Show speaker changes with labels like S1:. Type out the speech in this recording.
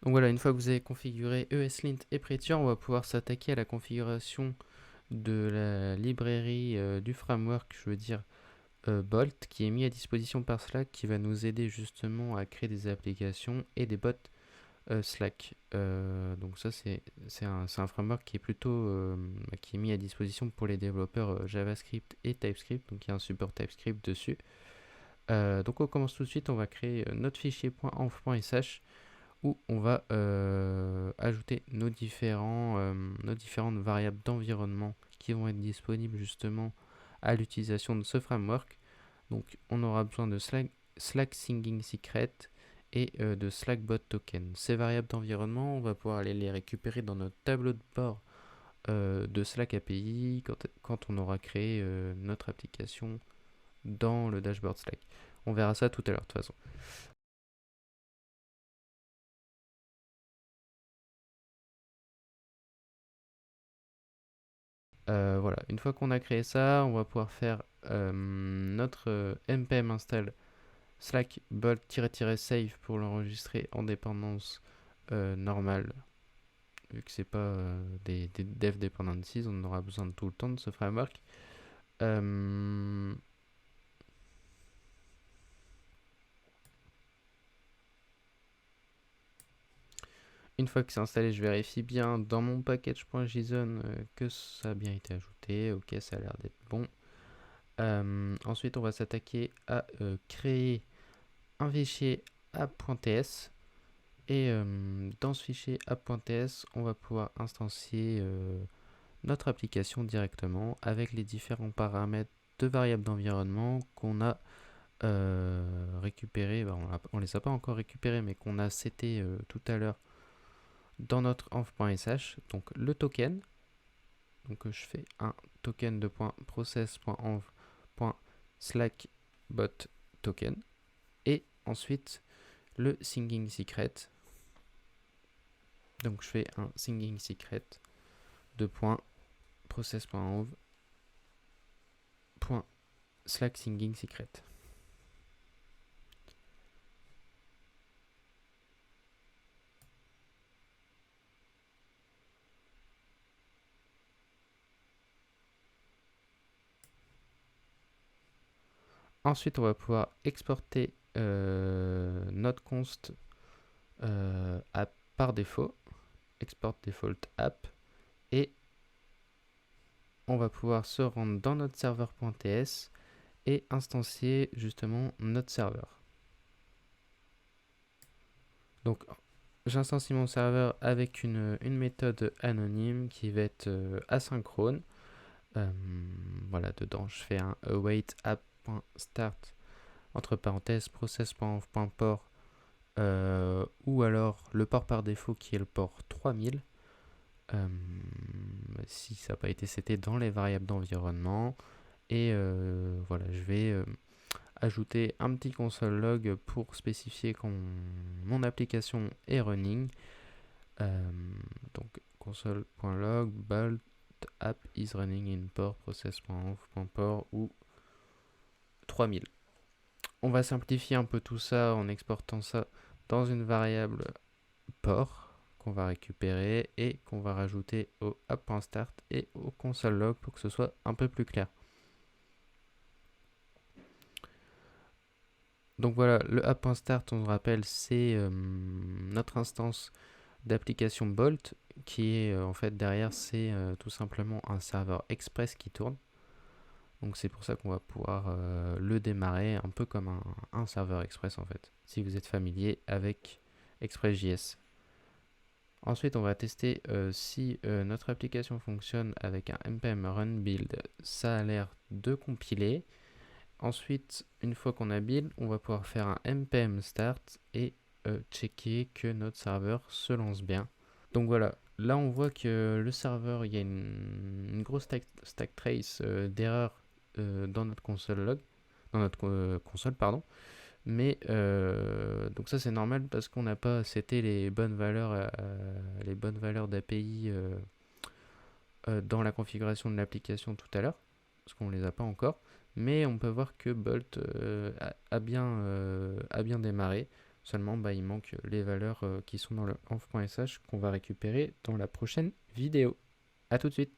S1: Donc voilà, une fois que vous avez configuré ESLint et Prettier, on va pouvoir s'attaquer à la configuration de la librairie du framework, je veux dire Bolt, qui est mis à disposition par Slack, qui va nous aider justement à créer des applications et des bots Slack. Donc ça, c'est un framework qui est plutôt qui est mis à disposition pour les développeurs JavaScript et TypeScript, donc il y a un support TypeScript dessus. Donc on commence tout de suite, on va créer notre fichier .env.sh où on va ajouter nos différentes variables d'environnement qui vont être disponibles justement à l'utilisation de ce framework. Donc on aura besoin de Slack Singing Secret et de Slackbot Token. Ces variables d'environnement, on va pouvoir aller les récupérer dans notre tableau de bord de Slack API quand on aura créé notre application dans le dashboard Slack. On verra ça tout à l'heure de toute façon. Voilà, une fois qu'on a créé ça, on va pouvoir faire notre npm install slack bolt-save pour l'enregistrer en dépendance normale. Vu que c'est pas des dev dependencies, on aura besoin de tout le temps de ce framework. Euh, une fois que c'est installé, je vérifie bien dans mon package.json que ça a bien été ajouté. Ok, ça a l'air d'être bon. Ensuite, on va s'attaquer à créer un fichier app.ts. Et dans ce fichier app.ts, on va pouvoir instancier notre application directement avec les différents paramètres de variables d'environnement qu'on a récupérés. On les a pas encore récupérés, mais qu'on a seté tout à l'heure dans notre env.sh. Donc le token. Donc je fais un token de .process.env.slackbot token. Et ensuite le singing secret. Donc je fais un singing secret de process.env.slack singing secret. Ensuite, on va pouvoir exporter notre const app par défaut, export default app, et on va pouvoir se rendre dans notre serveur.ts et instancier justement notre serveur. Donc j'instancie mon serveur avec une méthode anonyme qui va être asynchrone. Voilà, dedans je fais un await app.start entre parenthèses process.env.port ou alors le port par défaut qui est le port 3000 si ça n'a pas été seté dans les variables d'environnement. Et voilà, je vais ajouter un petit console log pour spécifier quand mon application est running. Donc console.log bolt app is running in port process.env.port ou 3000. On va simplifier un peu tout ça en exportant ça dans une variable port qu'on va récupérer et qu'on va rajouter au app.start et au console log pour que ce soit un peu plus clair. Donc voilà, le app.start, on se rappelle, c'est notre instance d'application Bolt qui est en fait derrière, c'est tout simplement un serveur Express qui tourne. Donc c'est pour ça qu'on va pouvoir le démarrer un peu comme un serveur Express en fait, si vous êtes familier avec Express.js. Ensuite, on va tester si notre application fonctionne avec un npm run build. Ça a l'air de compiler. Ensuite, une fois qu'on a build, on va pouvoir faire un npm start et checker que notre serveur se lance bien. Donc voilà, là on voit que le serveur, il y a une grosse stack trace d'erreurs dans notre console log, dans notre console, pardon. Mais donc ça c'est normal parce qu'on n'a pas seté les bonnes valeurs d'API dans la configuration de l'application tout à l'heure, parce qu'on les a pas encore. Mais on peut voir que Bolt a bien démarré Seulement, il manque les valeurs qui sont dans le env.sh qu'on va récupérer dans la prochaine vidéo. A tout de suite.